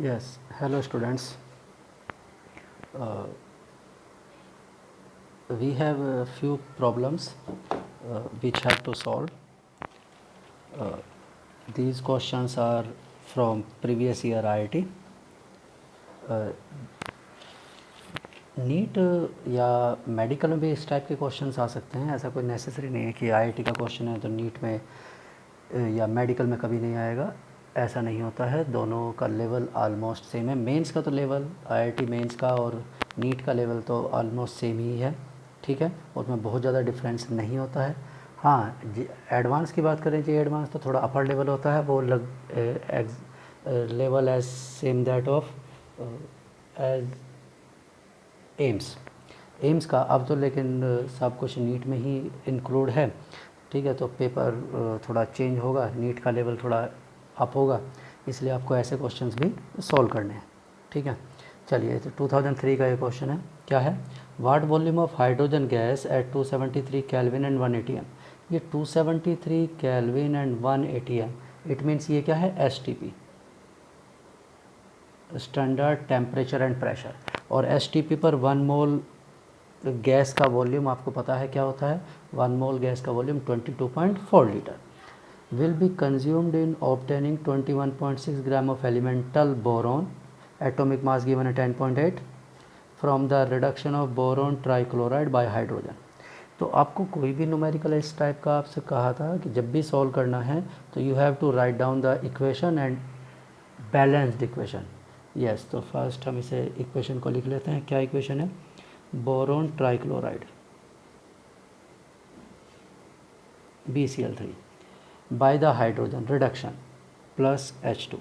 Yes, hello students. Uh, we have a few problems which have to solve. Uh, these questions are from previous year IIT. NEET या medical में भी इस type के questions आ सकते हैं। ऐसा कोई नेसेसरी नहीं है कि आईआईटी का क्वेश्चन है तो नीट में या मेडिकल में कभी नहीं आएगा। ऐसा नहीं होता है, दोनों का लेवल आलमोस्ट सेम है। मेंस का तो लेवल आईआईटी मेंस का और नीट का लेवल तो आलमोस्ट सेम ही है, ठीक है, उसमें बहुत ज़्यादा डिफरेंस नहीं होता है। हाँ, एडवांस की बात करें जी, एडवांस तो थोड़ा अपर लेवल होता है, वो level as same that of as AIIMS. AIIMS का अब तो लेकिन सब कुछ नीट में ही इंक्लूड है, ठीक है, तो पेपर थोड़ा चेंज होगा, नीट का लेवल थोड़ा अप होगा, इसलिए आपको ऐसे क्वेश्चंस भी सॉल्व करने हैं, ठीक है। चलिए, तो 2003 का ये क्वेश्चन है, क्या है, what volume of hydrogen gas at 273 kelvin and 180 M. ये 273 kelvin and 180 M, it means ये क्या है, STP, standard temperature and pressure. और एसटीपी पर 1 मोल गैस का वॉल्यूम आपको पता है क्या होता है, 1 मोल गैस का volume 22.4 litre will be consumed in obtaining 21.6 gram of elemental boron, atomic mass given at 10.8, from the reduction of boron trichloride by hydrogen। तो आपको कोई भी न्यूमेरिकल इस टाइप का आपसे कहा था कि जब भी सॉल्व करना है तो you have to write down the equation and balanced equation. Yes, तो फर्स्ट हम इसे इक्वेशन को लिख लेते हैं। क्या इक्वेशन है, boron trichloride BCl3 by the hydrogen reduction plus H2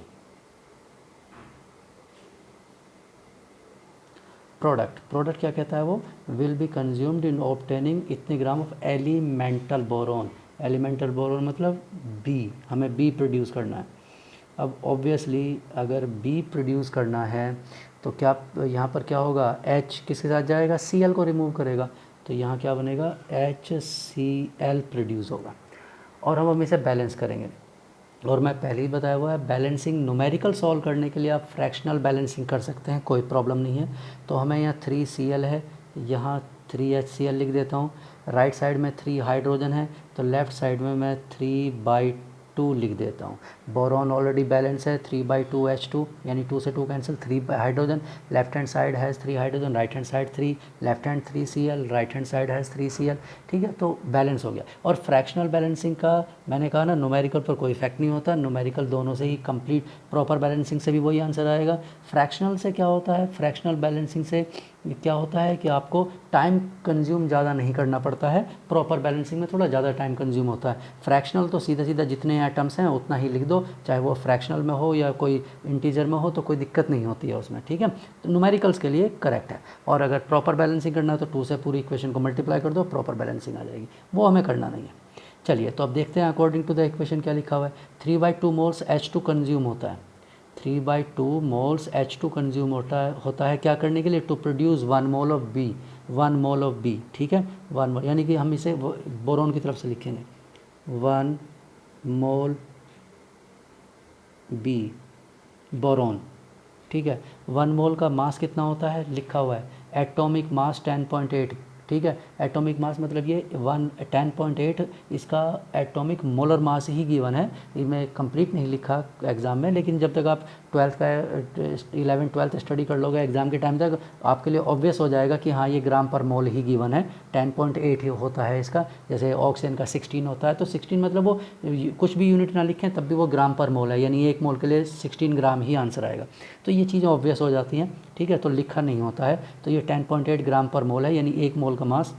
product क्या कहता है, वो will be consumed in obtaining इतने gram of elemental boron. Elemental boron मतलब बी, हमें बी प्रोड्यूस करना है। अब ऑब्वियसली अगर बी प्रोड्यूस करना है तो क्या यहाँ पर क्या होगा, H किसके साथ जाएगा, Cl को रिमूव करेगा, तो यहाँ क्या बनेगा, HCl प्रोड्यूस होगा। और हम इसे बैलेंस करेंगे, और मैं पहले ही बताया हुआ है, बैलेंसिंग न्यूमेरिकल सॉल्व करने के लिए आप फ्रैक्शनल बैलेंसिंग कर सकते हैं, कोई प्रॉब्लम नहीं है। तो हमें यहाँ 3Cl है, यहाँ 3HCl लिख देता हूँ, राइट साइड में 3 हाइड्रोजन है, तो लेफ़्ट साइड में मैं 3/2 लिख देता हूँ। बोरॉन ऑलरेडी बैलेंस है, 3/2H2, यानी 2 से 2 cancel, 3 hydrogen, left hand side has 3 hydrogen, right hand side 3, left hand 3Cl, right hand side has 3Cl, ठीक है, तो बैलेंस हो गया। और फ्रैक्शनल बैलेंसिंग का मैंने कहा ना, न्यूमेरिकल पर कोई इफेक्ट नहीं होता, न्यूमेरिकल दोनों से ही कंप्लीट, प्रॉपर बैलेंसिंग से भी वही आंसर आएगा। फ्रैक्शनल से क्या होता है, फ्रैक्शनल बैलेंसिंग से क्या होता है कि आपको टाइम कंज्यूम ज़्यादा नहीं करना पड़ता है, प्रॉपर बैलेंसिंग में थोड़ा ज़्यादा टाइम कंज्यूम होता है। फ्रैक्शनल तो सीधा सीधा जितने एटम्स हैं उतना ही लिख दो, चाहे वो फ्रैक्शनल में हो या कोई इंटीजर में हो, तो कोई दिक्कत नहीं होती है उसमें, ठीक है, तो न्यूमेरिकल्स के लिए करेक्ट है। और अगर प्रॉपर बैलेंसिंग करना है तो 2 से पूरी इक्वेशन को मल्टीप्लाई कर दो, प्रॉपर बैलेंसिंग आ जाएगी, वो हमें करना नहीं है। चलिए, तो अब देखते हैं अकॉर्डिंग टू द इक्वेशन क्या लिखा हुआ है। 3/2 मोल्स H2 कंज्यूम होता है, 3/2 मोल्स H2 कंज्यूम होता है क्या करने के लिए, to produce 1 mole of B, 1 mole of B, ठीक है, 1 मोल, यानी कि हम इसे बोरोन की तरफ से लिखेंगे, 1 मोल बी बोरोन, ठीक है। 1 मोल का मास कितना होता है, लिखा हुआ है, एटॉमिक मास 10.8, ठीक है, एटॉमिक मास मतलब ये 10.8 इसका एटॉमिक मोलर मास ही गिवन है। ये मैं कंप्लीट नहीं लिखा एग्ज़ाम में, लेकिन जब तक आप 12th का 11th-12th स्टडी कर लोगे एग्ज़ाम के टाइम तक, आपके लिए ऑब्वियस हो जाएगा कि हाँ, ये ग्राम पर मोल ही गिवन है, 10.8 ही होता है इसका। जैसे ऑक्सीजन का 16 होता है, तो 16 मतलब वो कुछ भी यूनिट ना लिखें तब भी वो ग्राम पर मोल है, यानी 1 मोल के लिए 16 ग्राम ही आंसर आएगा। तो ये चीज़ें ऑब्वियस हो जाती हैं, ठीक है, तो लिखा नहीं होता है। तो ये 10.8 ग्राम पर मोल है, यानी 1 मोल का mass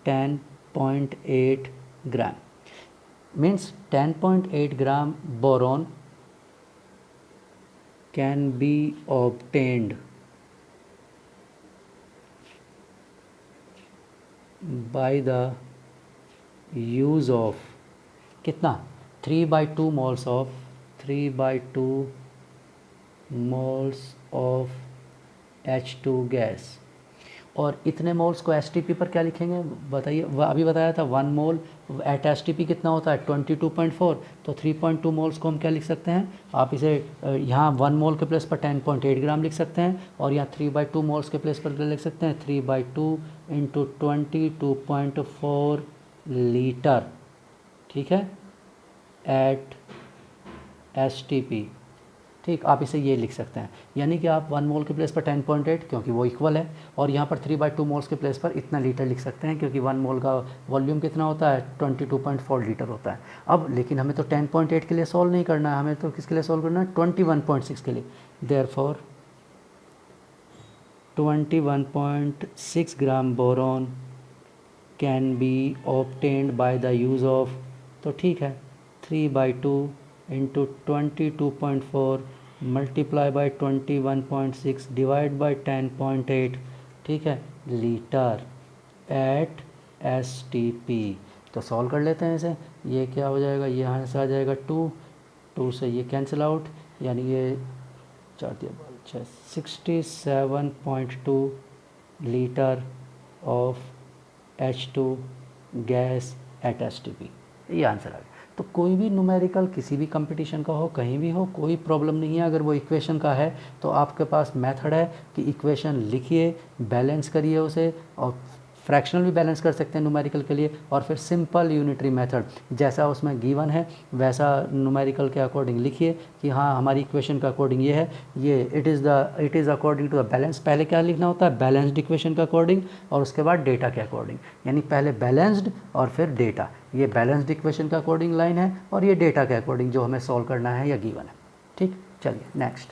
10.8 gram, means 10.8 gram boron can be obtained by the use of कितना, 3/2 moles of 3/2 moles of H2 gas. और इतने मोल्स को एसटीपी पर क्या लिखेंगे बताइए, अभी बताया था 1 मोल एट एसटीपी कितना होता है 22.4, तो 3.2 मोल्स को हम क्या लिख सकते हैं, आप इसे यहाँ 1 मोल के प्लेस पर 10.8 ग्राम लिख सकते हैं, और यहाँ 3/2 मोल्स के प्लेस पर लिख सकते हैं 3/2 इंटू 22.4 लीटर, ठीक है, एट एसटीपी। ठीक, आप इसे ये लिख सकते हैं, यानी कि आप 1 मोल के प्लेस पर 10.8 क्योंकि वो इक्वल है, और यहाँ पर 3/2 मोल्स के प्लेस पर इतना लीटर लिख सकते हैं क्योंकि 1 मोल का वॉल्यूम कितना होता है 22.4 लीटर होता है। अब लेकिन हमें तो 10.8 के लिए सॉल्व नहीं करना है, हमें तो किसके लिए सॉल्व करना है 21.6 के लिए। Therefore 21.6 gram boron can be obtained by the use of, तो ठीक है 3/2 into 22.4 multiply by 21.6 divide by 10.8, ठीक है, लीटर एट एसटीपी। तो सॉल्व कर लेते हैं इसे, ये क्या हो जाएगा, ये यहाँ से आ जाएगा 2 से ये कैंसिल आउट, यानी ये 67.2 litre of H2 gas at STP, ये आंसर आ गया। तो कोई भी न्यूमेरिकल किसी भी कंपटीशन का हो, कहीं भी हो, कोई प्रॉब्लम नहीं है। अगर वो इक्वेशन का है तो आपके पास मेथड है कि इक्वेशन लिखिए, बैलेंस करिए उसे, और फ्रैक्शनल भी बैलेंस कर सकते हैं न्यूमेरिकल के लिए, और फिर सिंपल यूनिटरी मेथड जैसा उसमें गिवन है वैसा न्यूमेरिकल के अकॉर्डिंग लिखिए कि हाँ हमारी इक्वेशन का अकॉर्डिंग ये है, ये it is according to the balance. पहले क्या लिखना होता है बैलेंस्ड इक्वेशन के अकॉर्डिंग, और उसके बाद डेटा के अकॉर्डिंग, यानी पहले बैलेंस्ड और फिर डेटा। ये बैलेंस्ड इक्वेशन के अकॉर्डिंग लाइन है और ये डेटा के अकॉर्डिंग जो हमें सॉल्व करना है या गिवन है। ठीक, चलिए नेक्स्ट।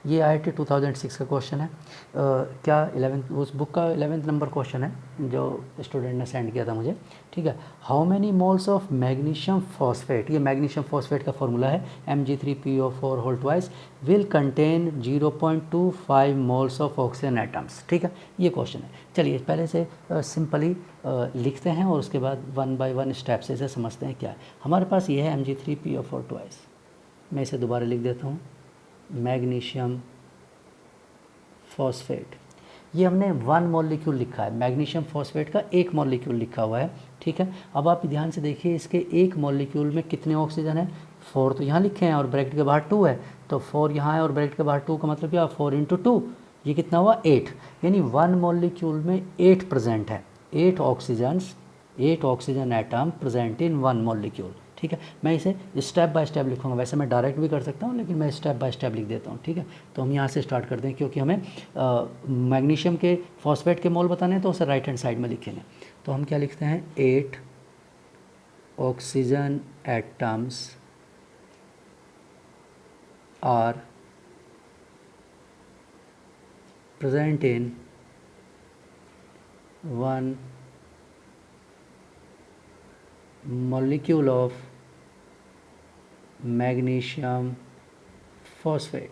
ये IIT 2006 का क्वेश्चन है, क्या 11th उस बुक का 11th नंबर क्वेश्चन है जो स्टूडेंट ने सेंड किया था मुझे। ठीक है, how many moles of magnesium phosphate, ये मैग्नीशियम फॉस्फेट का फॉर्मूला है Mg3PO4 whole twice will contain 0.25 moles of oxygen atoms. ठीक है, ये क्वेश्चन है। चलिए पहले से सिंपली लिखते हैं और उसके बाद 1 बाय 1 स्टेप से इसे समझते हैं क्या है। हमारे पास ये है Mg3PO4 ट्वाइस, मैं इसे दोबारा लिख देता हूँ, मैग्नीशियम फॉस्फेट। ये हमने 1 मॉलिक्यूल लिखा है, मैग्नीशियम फॉस्फेट का 1 मॉलिक्यूल लिखा हुआ है। ठीक है, अब आप ध्यान से देखिए इसके 1 मॉलिक्यूल में कितने ऑक्सीजन है, 4 तो यहाँ लिखे हैं और ब्रैकेट के बाहर 2 है, तो 4 यहाँ है और ब्रैकेट के बाहर 2 का मतलब क्या, 4 × 2 ये कितना हुआ 8, यानी 1 मॉलिक्यूल में 8 प्रेजेंट है, 8 oxygen atom present in 1 molecule. ठीक है, मैं इसे स्टेप बाय स्टेप लिखूंगा, वैसे मैं डायरेक्ट भी कर सकता हूँ लेकिन मैं स्टेप बाय स्टेप लिख देता हूँ। ठीक है, तो हम यहाँ से स्टार्ट करते हैं क्योंकि हमें मैग्नीशियम के फॉस्फेट के मोल बताने हैं तो उसे राइट हैंड साइड में लिखेंगे। तो हम क्या लिखते हैं 8 oxygen atoms are present in 1 molecule of magnesium phosphate,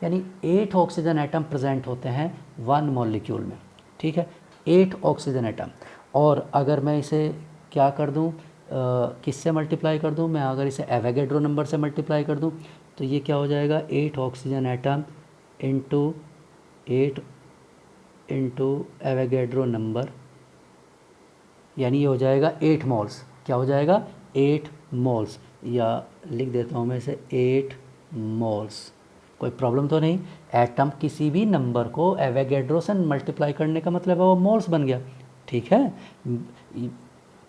यानी 8 ऑक्सीजन एटम प्रेजेंट होते हैं 1 मॉलिक्यूल में। ठीक है, 8 ऑक्सीजन एटम, और अगर मैं इसे क्या कर दूं, किससे मल्टीप्लाई कर दूं, मैं अगर इसे एवोगैड्रो नंबर से मल्टीप्लाई कर दूं तो ये क्या हो जाएगा 8 oxygen atom into 8 into Avogadro number, यानी ये हो जाएगा 8 मोल्स। क्या हो जाएगा 8 मोल्स, या लिख देता हूँ मैं इसे 8 मोल्स। कोई प्रॉब्लम तो नहीं, एटम किसी भी नंबर को एवोगैड्रो से मल्टीप्लाई करने का मतलब है वो मोल्स बन गया। ठीक है,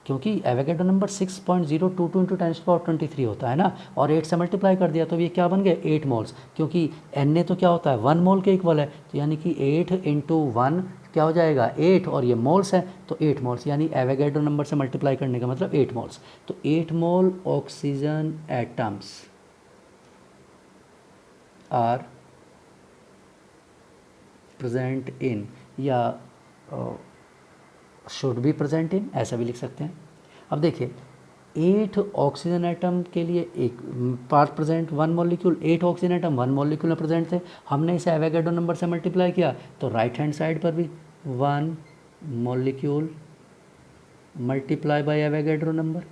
क्योंकि एवोगैड्रो नंबर 6.022 × 10⁻23 होता है ना, और 8 से मल्टीप्लाई कर दिया तो ये क्या बन गया 8 मोल्स, क्योंकि Na तो क्या होता है 1 मोल के इक्वल है, तो यानी कि 8 × 1 क्या हो जाएगा 8, और ये मोल्स है तो 8 मोल्स, यानी एवोगैड्रो नंबर से मल्टीप्लाई करने का मतलब 8 मोल्स। तो 8 mole oxygen atoms are present in, या शुड बी प्रेजेंट इन, ऐसा भी लिख सकते हैं। अब देखिए 8 ऑक्सीजन एटम के लिए एक part present 1 molecule, 8 oxygen atom 1 molecule में प्रेजेंट थे, हमने इसे एवोगैड्रो नंबर से मल्टीप्लाई किया तो राइट हैंड साइड पर भी 1 molecule multiply by Avogadro number.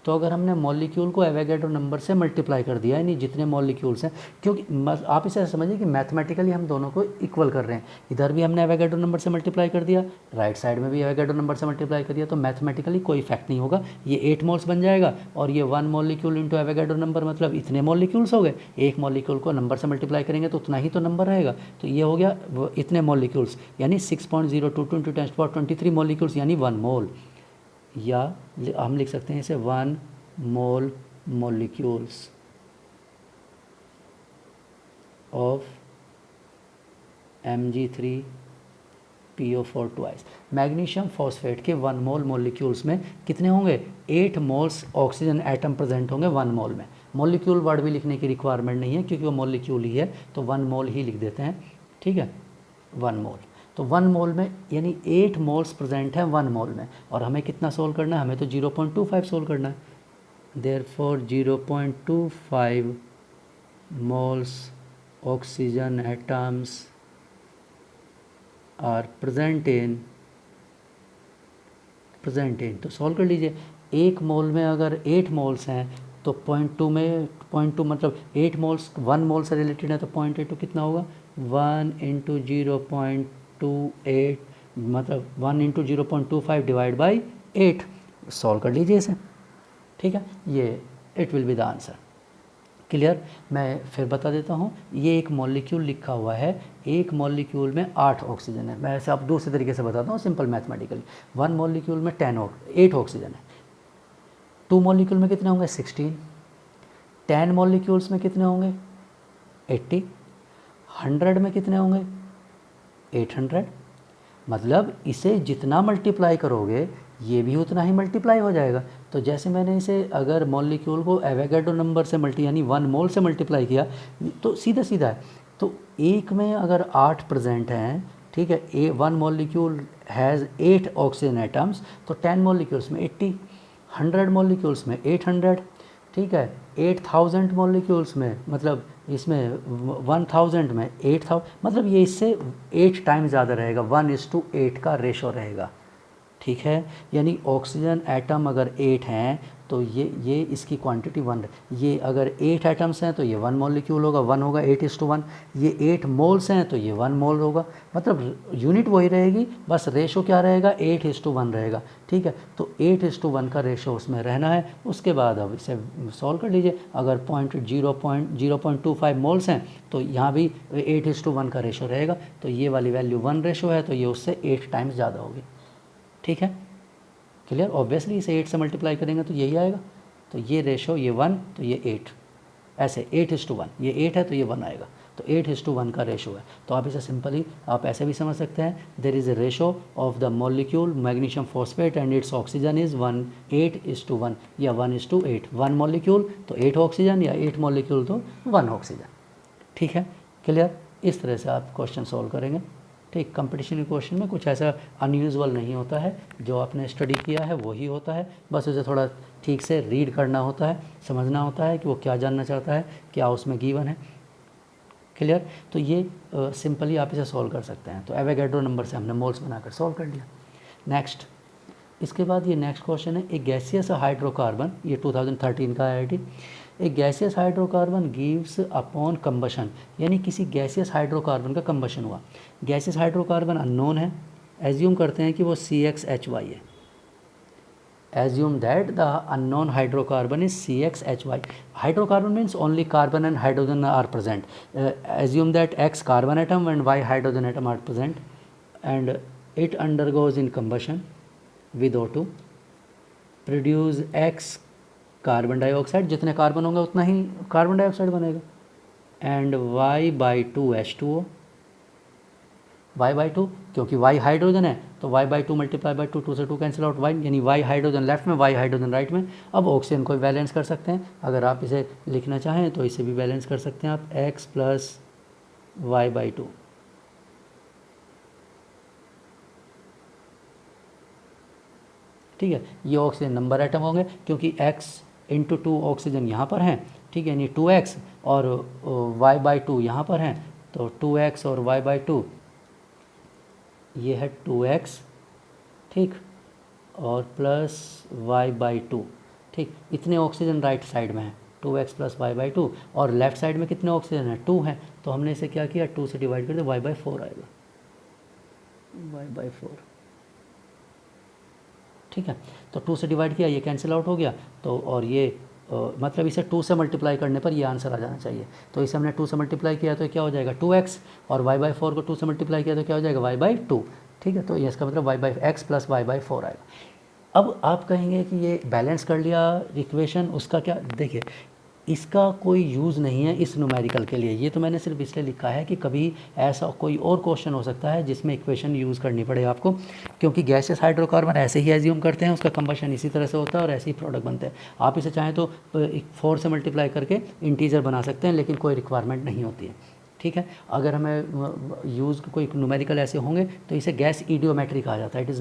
तो अगर हमने मॉलिक्यूल को एवोगैड्रो नंबर से मल्टीप्लाई कर दिया, यानी जितने मॉलिक्यूल्स हैं, क्योंकि आप इसे समझिए कि मैथमेटिकली हम दोनों को इक्वल कर रहे हैं, इधर भी हमने एवोगैड्रो नंबर से मल्टीप्लाई कर दिया, राइट साइड में भी एवोगैड्रो नंबर से मल्टीप्लाई कर दिया, तो मैथमेटिकली कोई इफेक्ट नहीं होगा, ये 8 मोल्स बन जाएगा, और ये 1 मॉलिक्यूल इंटू एवोगैड्रो नंबर मतलब इतने मॉलिक्यूल्स हो गए, एक मॉलिक्यूल को नंबर से मल्टीप्लाई करेंगे तो उतना ही तो नंबर रहेगा, तो ये हो गया इतने मॉलिक्यूल्स, यानी 6.022 इंटू 10⁻23 मॉलिक्यूल्स, यानी 1 मोल, या हम लिख सकते हैं इसे 1 मोल molecules of Mg3PO4 twice। Magnesium phosphate के 1 मोल मॉलिक्यूल्स में कितने होंगे, 8 मोल्स ऑक्सीजन एटम प्रेजेंट होंगे 1 मोल में। मॉलिक्यूल वर्ड भी लिखने की रिक्वायरमेंट नहीं है क्योंकि वो मॉलिक्यूल ही है, तो 1 मोल ही लिख देते हैं, ठीक है, 1 मोल। तो 1 मोल में यानी 8 मोल्स प्रेजेंट हैं 1 मोल में, और हमें कितना सोल्व करना है, हमें तो 0.25 सोल्व करना है। Therefore 0.25 moles oxygen atoms are present in तो सॉल्व कर लीजिए। 1 मोल में अगर 8 मोल्स हैं तो 0.2 में 0.2 मतलब 8 मोल्स 1 मोल से रिलेटेड है, तो 0.82 कितना होगा, 1 इंटू 0.28 मतलब 1 इंटू 0.25 डिवाइड बाई 8। सॉल्व कर लीजिए इसे, ठीक है, ये it will be the answer. Clear. मैं फिर बता देता हूँ, ये एक मॉलिक्यूल लिखा हुआ है, एक मॉलिक्यूल में 8 ऑक्सीजन है। मैं ऐसे आप दूसरे तरीके से बताता हूँ, सिंपल मैथमेटिकली। 1 मॉलिक्यूल में 8 ऑक्सीजन है, 2 मॉलिक्यूल में कितने होंगे, 16, 10 मॉलिक्यूल्स में कितने होंगे, 80, 100 में कितने होंगे, 800। मतलब इसे जितना मल्टीप्लाई करोगे ये भी उतना ही मल्टीप्लाई हो जाएगा। तो जैसे मैंने इसे अगर मॉलिक्यूल को एवोगैड्रो नंबर से यानी 1 मोल से मल्टीप्लाई किया तो सीधा सीधा है। तो एक में अगर 8 प्रेजेंट हैं, ठीक है, 1 मॉलिक्यूल हैज़ 8 ऑक्सीजन एटम्स, तो 10 मॉलिक्यूल्स में 80, 100 मॉलिक्यूल्स में 800, ठीक है, 8000 मॉलिक्यूल्स में मतलब इसमें 1000 में 8000, मतलब ये इससे 8 टाइम ज़्यादा रहेगा, 1:8 का रेशो रहेगा, ठीक है। यानी ऑक्सीजन एटम अगर 8 हैं तो ये इसकी क्वांटिटी 1, ये अगर 8 एटम्स हैं तो ये 1 मॉलिक्यूल होगा, 1 होगा, 8:1। ये 8 मोल्स हैं तो ये 1 मोल होगा, मतलब यूनिट वही रहेगी, बस रेशो क्या रहेगा, 8:1 रहेगा, ठीक है। तो 8:1 का रेशो उसमें रहना है। उसके बाद अब इसे सॉल्व कर लीजिए। अगर 0.25 मोल्स हैं तो यहाँ भी 8:1 का रेशो रहेगा, तो ये वाली वैल्यू 1 रेशो है, तो ये उससे 8 टाइम्स ज़्यादा होगी, ठीक है। क्लियर। ऑब्वियसली इसे 8 से मल्टीप्लाई करेंगे तो यही आएगा, तो ये रेशो, ये 1 तो ये 8, ऐसे 8:1, ये 8 है तो ये 1 आएगा, तो 8:1 का रेशो है। तो आप इसे सिंपली आप ऐसे भी समझ सकते हैं, there is a ratio of the molecule magnesium phosphate and its oxygen is 8:1 या 1:8। 1 मॉलिक्यूल तो 8 ऑक्सीजन या 8 मॉलिक्यूल तो 1 ऑक्सीजन, ठीक है। क्लियर। इस तरह से आप क्वेश्चन सॉल्व करेंगे, ठीक। कंपटीशन के क्वेश्चन में कुछ ऐसा अनयूजुअल नहीं होता है, जो आपने स्टडी किया है वही होता है, बस उसे थोड़ा ठीक से रीड करना होता है, समझना होता है कि वो क्या जानना चाहता है, क्या उसमें गिवन है। क्लियर। तो ये सिंपली आप इसे सॉल्व कर सकते हैं। तो एवोगैड्रो नंबर से हमने मोल्स बनाकर सॉल्व कर लिया। नेक्स्ट, इसके बाद ये नेक्स्ट क्वेश्चन है, एक गैसियस हाइड्रोकार्बन, ये 2013 का IIT, एक gaseous hydrocarbon gives upon combustion, यानी किसी गैसियस हाइड्रोकार्बन का कंबशन हुआ। गैसियस हाइड्रोकार्बन अननोन है, एज्यूम करते हैं कि वो CXHY है। Assume that the unknown hydrocarbon is CXHY। Hydrocarbon means only carbon and hydrogen are present. Assume that X carbon atom and Y hydrogen atom are present and it undergoes in combustion with O2, produce X carbon dioxide, जितने carbon होंगे उतना ही carbon dioxide बनेगा, and Y/2 H2O। Y/2 क्योंकि Y hydrogen है तो Y/2 multiply by 2, 2 से 2 cancel out, Y यानी Y हाइड्रोजन लेफ्ट में, Y हाइड्रोजन राइट में। अब ऑक्सीजन को बैलेंस कर सकते हैं, अगर आप इसे लिखना चाहें तो इसे भी बैलेंस कर सकते हैं आप, X प्लस Y/2, ठीक है। ये ऑक्सीजन नंबर एटम होंगे क्योंकि X इंटू 2 ऑक्सीजन यहाँ पर हैं, ठीक है, यानी 2X और Y/2 यहाँ पर हैं, तो 2X और Y/2 ये है 2X, ठीक, और प्लस Y/2, ठीक, इतने ऑक्सीजन राइट साइड में है 2x प्लस y/2, और लेफ्ट साइड में कितने ऑक्सीजन है 2 है, तो हमने इसे क्या किया 2 से डिवाइड कर दिया, y/4 आएगा, y/4। ठीक है, तो 2 से डिवाइड किया, ये कैंसिल आउट हो गया, तो और ये मतलब इसे 2 से मल्टीप्लाई करने पर ये आंसर आ जाना चाहिए। तो इसे हमने 2 से मल्टीप्लाई किया तो क्या हो जाएगा 2x, और y/4 को 2 से मल्टीप्लाई किया तो क्या हो जाएगा y/2। ठीक है, तो ये इसका मतलब y/x प्लस y/4 आएगा। अब आप कहेंगे कि ये बैलेंस कर लिया इक्वेशन, उसका क्या, देखिए इसका कोई यूज़ नहीं है इस न्यूमेरिकल के लिए, ये तो मैंने सिर्फ इसलिए लिखा है कि कभी ऐसा कोई और क्वेश्चन हो सकता है जिसमें इक्वेशन यूज़ करनी पड़े आपको, क्योंकि गैसेस हाइड्रोकार्बन ऐसे ही एज्यूम करते हैं, उसका कंबशन इसी तरह से होता है और ऐसे ही प्रोडक्ट बनते हैं। आप इसे चाहें तो 4 से मल्टीप्लाई करके इंटीजर बना सकते हैं, लेकिन कोई रिक्वायरमेंट नहीं होती है। ठीक है, अगर हमें यूज़ कोई न्यूमेरिकल ऐसे होंगे तो इसे गैस ईडियोमेट्री कहा जाता है, इट इज़